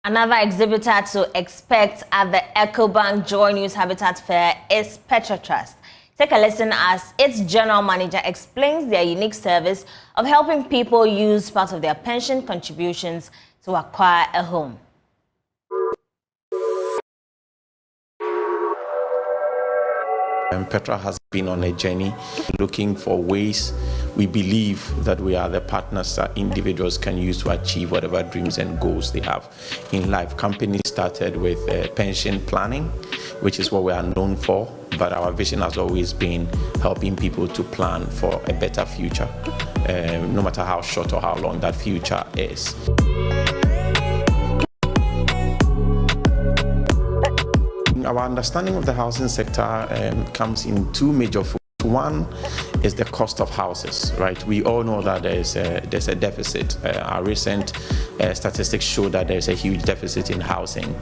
Another exhibitor to expect at the EcoBank Joy News Habitat Fair is Petra Trust. Take a listen as its general manager explains their unique service of helping people use part of their pension contributions to acquire a home. Petra has been on a journey looking for ways. We believe that we are the partners that individuals can use to achieve whatever dreams and goals they have in life. Company started with pension planning, which is what we are known for, but our vision has always been helping people to plan for a better future, no matter how short or how long that future is. Our understanding of the housing sector comes in two major focus. One is the cost of houses, right? We all know that there's a deficit. Our recent statistics show that there's a huge deficit in housing.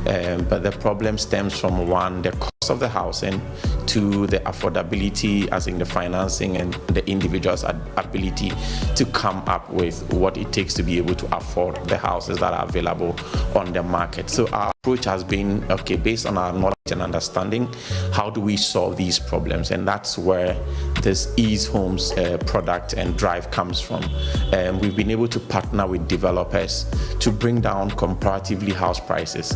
But the problem stems from one, the cost of the housing, two, the affordability, as in the financing and the individual's ability to come up with what it takes to be able to afford the houses that are available on the market. So our approach has been, okay, based on our knowledge and understanding, how do we solve these problems? And that's where this ezHomes product and drive comes from. We've been able to partner with developers to bring down comparatively house prices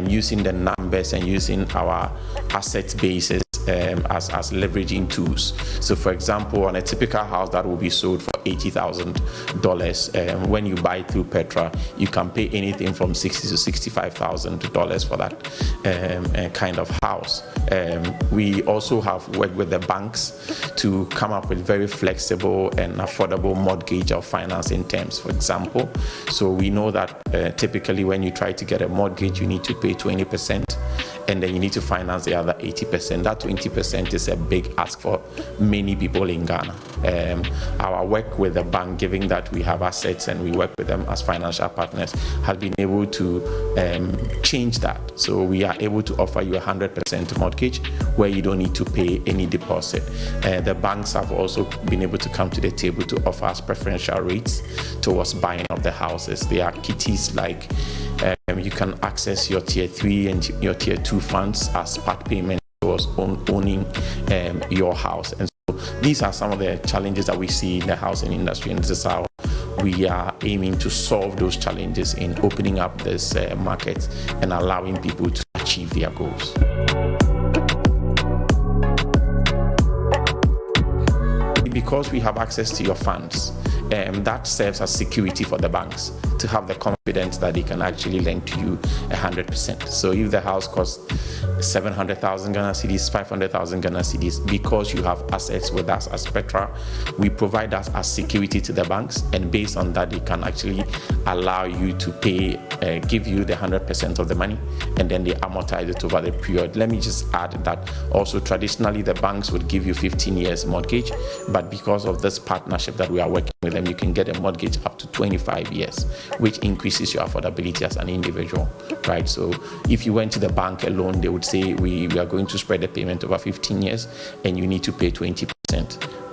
using the numbers and using our asset bases as leveraging tools. So for example, on a typical house that will be sold for $80,000, when you buy through Petra, you can pay anything from $60,000 to $65,000 for that kind of house. We also have worked with the banks to come up with very flexible and affordable mortgage or financing terms, for example. So we know that typically when you try to get a mortgage, you need to pay 20%. And then you need to finance the other 80%. That 20% is a big ask for many people in Ghana. Our work with the bank, given that we have assets and we work with them as financial partners, has been able to change that. So we are able to offer you a 100% mortgage where you don't need to pay any deposit. The banks have also been able to come to the table to offer us preferential rates towards buying of the houses. There are kitties like you can access your tier 3 and your tier 2 funds as part payment towards owning your house. And so these are some of the challenges that we see in the housing industry, and this is how we are aiming to solve those challenges in opening up this market and allowing people to achieve their goals. Because we have access to your funds, that serves as security for the banks to have the confidence that they can actually lend to you 100%. So if the house costs 700,000 Ghana cedis, 500,000 Ghana cedis, because you have assets with us as Petra, we provide that as security to the banks, and based on that, they can actually allow you to pay, give you the 100% of the money, and then they amortize it over the period. Let me just add that also traditionally the banks would give you 15 years mortgage, but because of this partnership that we are working with them, you can get a mortgage up to 25 years, which increases your affordability as an individual, right? So if you went to the bank alone, they would say we are going to spread the payment over 15 years and you need to pay 20%.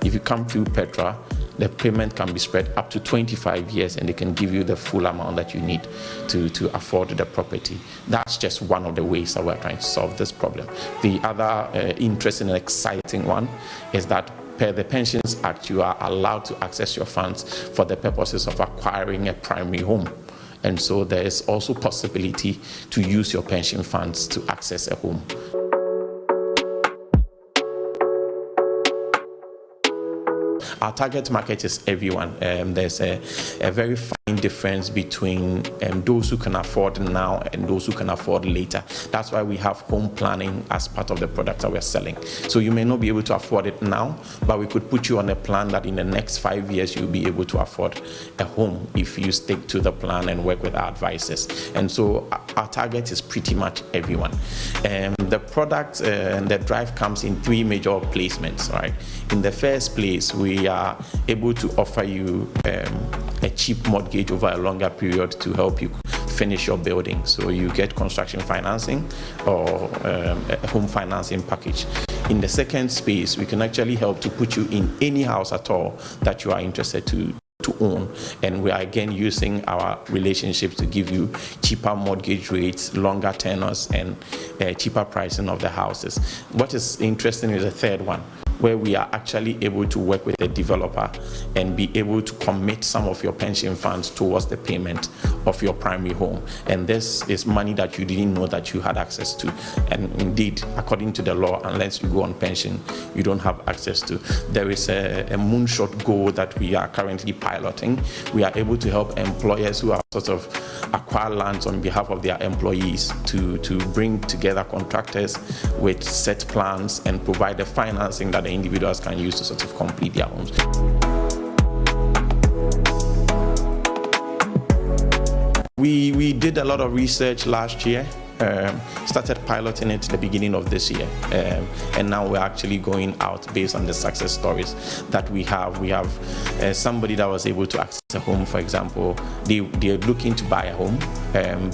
If you come through Petra, the payment can be spread up to 25 years and they can give you the full amount that you need to afford the property. That's just one of the ways that we're trying to solve this problem. The other interesting and exciting one is that per the Pensions Act, you are allowed to access your funds for the purposes of acquiring a primary home. And so there is also possibility to use your pension funds to access a home. Our target market is everyone. There's a very fine difference between those who can afford now and those who can afford later. That's why we have home planning as part of the product that we're selling. So you may not be able to afford it now, but we could put you on a plan that in the next 5 years you'll be able to afford a home if you stick to the plan and work with our advisors. And so our target is pretty much everyone. The product and the drive comes in 3 major placements, right? In the first place, we are able to offer you a cheap mortgage over a longer period to help you finish your building. So you get construction financing or a home financing package. In the second space, we can actually help to put you in any house at all that you are interested to to own. And we are again using our relationships to give you cheaper mortgage rates, longer tenors, and cheaper pricing of the houses. What is interesting is the third one, where we are actually able to work with a developer and be able to commit some of your pension funds towards the payment of your primary home. And this is money that you didn't know that you had access to. And indeed, according to the law, unless you go on pension, you don't have access to. There is a moonshot goal that we are currently piloting. We are able to help employers who are sort of acquire lands on behalf of their employees to bring together contractors with set plans and provide the financing that the individuals can use to sort of complete their homes. We did a lot of research last year. Started piloting it at the beginning of this year, and now we're actually going out based on the success stories that we have. We have somebody that was able to access a home, for example. They're looking to buy a home,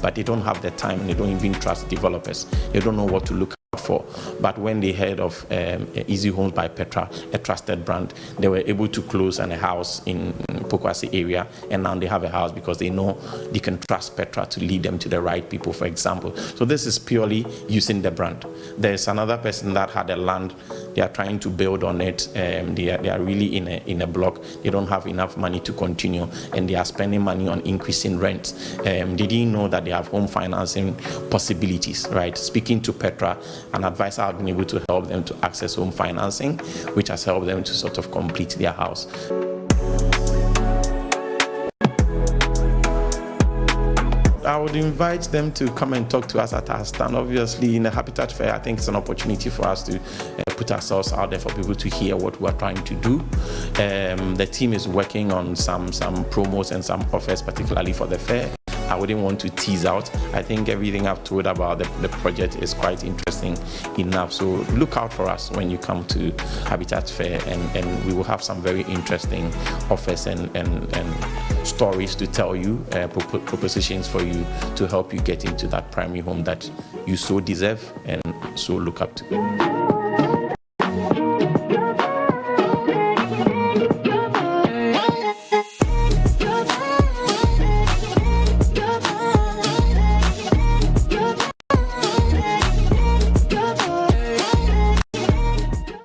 but they don't have the time and they don't even trust developers. They don't know what to look for. But when they heard of ezHomes by Petra, a trusted brand, they were able to close on a house in Pokwase area, and now they have a house because they know they can trust Petra to lead them to the right people, for example. So this is purely using the brand. There's another person that had a land, they are trying to build on it, they are really in a block, they don't have enough money to continue, and they are spending money on increasing rent. They didn't know that they have home financing possibilities, right? Speaking to Petra, an advisor has been able to help them to access home financing, which has helped them to sort of complete their house. I would invite them to come and talk to us at our stand. Obviously, in the Habitat Fair, I think it's an opportunity for us to put ourselves out there for people to hear what we're trying to do. The team is working on some promos and some offers, particularly for the fair. I wouldn't want to tease out. I think everything I've told about the project is quite interesting enough. So look out for us when you come to Habitat Fair, and we will have some very interesting offers and stories to tell you, propositions for you to help you get into that primary home that you so deserve and so look up to.